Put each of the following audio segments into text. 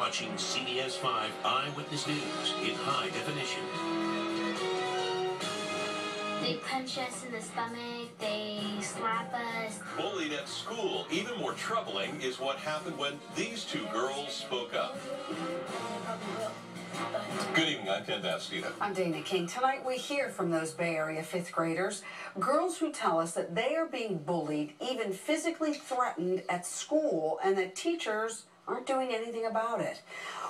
watching CBS 5 Eyewitness News in high definition. They punch us in the stomach, they slap us. Bullied at school. Even more troubling is what happened when these two girls spoke up. Good evening, I'm Ken Bastida. I'm Dana King. Tonight we hear from those Bay Area fifth graders, girls who tell us that they are being bullied, even physically threatened at school, and that teachers aren't doing anything about it.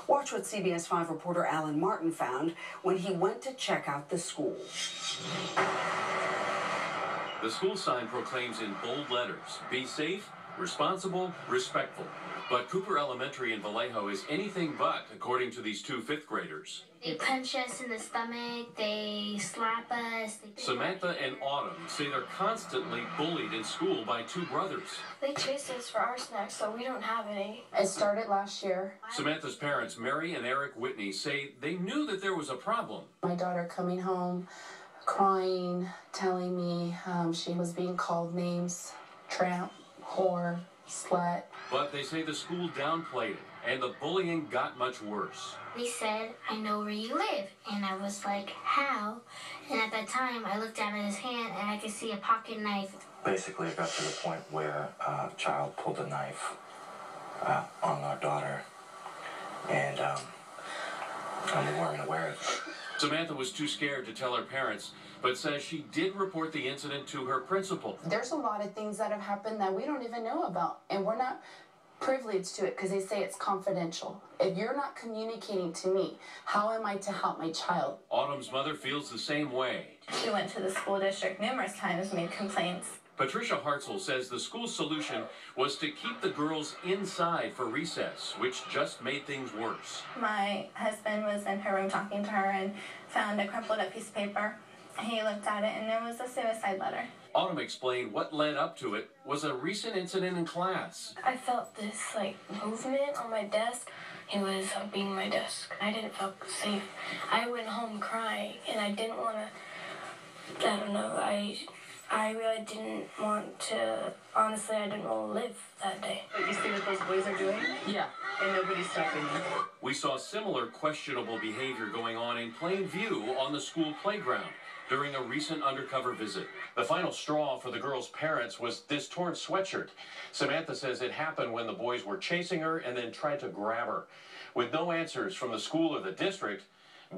Watch what CBS 5 reporter Alan Martin found when he went to check out the school. The school sign proclaims in bold letters, be safe, responsible, respectful. But Cooper Elementary in Vallejo is anything but, according to these two fifth graders. They punch us in the stomach, they slap us. Samantha and Autumn say they're constantly bullied in school by two brothers. They chase us for our snacks, so we don't have any. It started last year. Samantha's parents, Mary and Eric Whitney, say they knew that there was a problem. My daughter coming home, crying, telling me she was being called names, tramp, whore, slut. But they say the school downplayed it, and the bullying got much worse. He said, I know where you live. And I was like, how? And at that time, I looked down at his hand and I could see a pocket knife. Basically, it got to the point where a child pulled a knife on our daughter, and we weren't aware of it. Samantha was too scared to tell her parents, but says she did report the incident to her principal. There's a lot of things that have happened that we don't even know about, and we're not privileged to it because they say it's confidential. If you're not communicating to me, how am I to help my child? Autumn's mother feels the same way. She went to the school district numerous times, made complaints. Patricia Hartzell says the school's solution was to keep the girls inside for recess, which just made things worse. My husband was in her room talking to her and found a crumpled up piece of paper. He looked at it and it was a suicide letter. Autumn explained what led up to it was a recent incident in class. I felt this movement on my desk. He was hugging my desk. I didn't feel safe. I went home crying and I didn't want to, I don't know, I really didn't want to, honestly, I didn't want to live that day. You see what those boys are doing? Yeah. And nobody's stopping them. We saw similar questionable behavior going on in plain view on the school playground during a recent undercover visit. The final straw for the girl's parents was this torn sweatshirt. Samantha says it happened when the boys were chasing her and then tried to grab her. With no answers from the school or the district,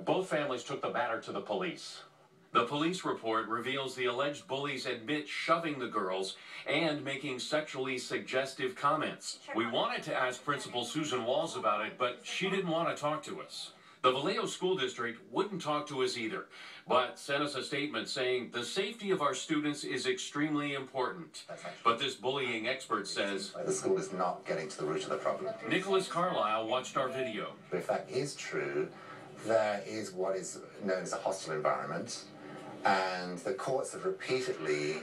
both families took the matter to the police. The police report reveals the alleged bullies admit shoving the girls and making sexually suggestive comments. We wanted to ask Principal Susan Walls about it, but she didn't want to talk to us. The Vallejo School District wouldn't talk to us either, but sent us a statement saying the safety of our students is extremely important. But this bullying expert says the school is not getting to the root of the problem. Nicholas Carlisle watched our video. But if that is true, there is what is known as a hostile environment, and the courts have repeatedly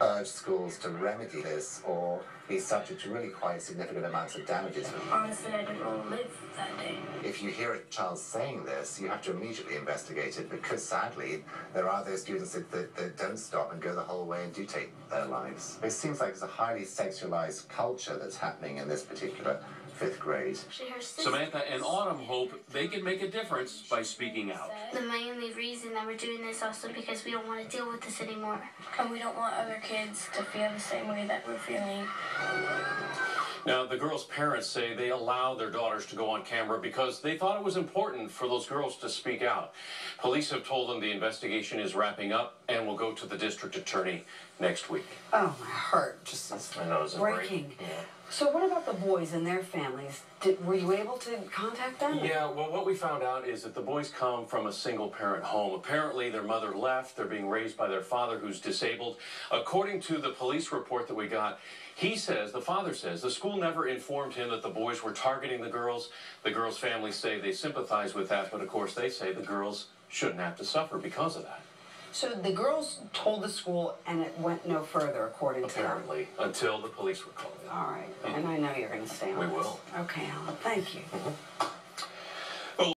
urged schools to remedy this or be subject to really quite significant amounts of damages. Honestly, I didn't want to live that day. If you hear a child saying this, you have to immediately investigate it because sadly, there are those students that don't stop and go the whole way and do take their lives. It seems like it's a highly sexualized culture that's happening in this particular fifth grade. Samantha and Autumn hope they can make a difference by speaking out. The only reason that we're doing this also because we don't want to deal with this anymore. And we don't want other kids to feel the same way that we're feeling. Now, the girls' parents say they allowed their daughters to go on camera because they thought it was important for those girls to speak out. Police have told them the investigation is wrapping up and will go to the district attorney next week. Oh, my heart just is breaking. Yeah. So what about the boys and their families? Were you able to contact them? Yeah, well, what we found out is that the boys come from a single-parent home. Apparently, their mother left. They're being raised by their father, who's disabled. According to the police report that we got, the father says, the school never informed him that the boys were targeting the girls. The girls' families say they sympathize with that, but of course they say the girls shouldn't have to suffer because of that. So the girls told the school and it went no further, according to them? Apparently, until the police were called in. All right, and I know you're going to stay on We this. will. Okay, Alan, thank you.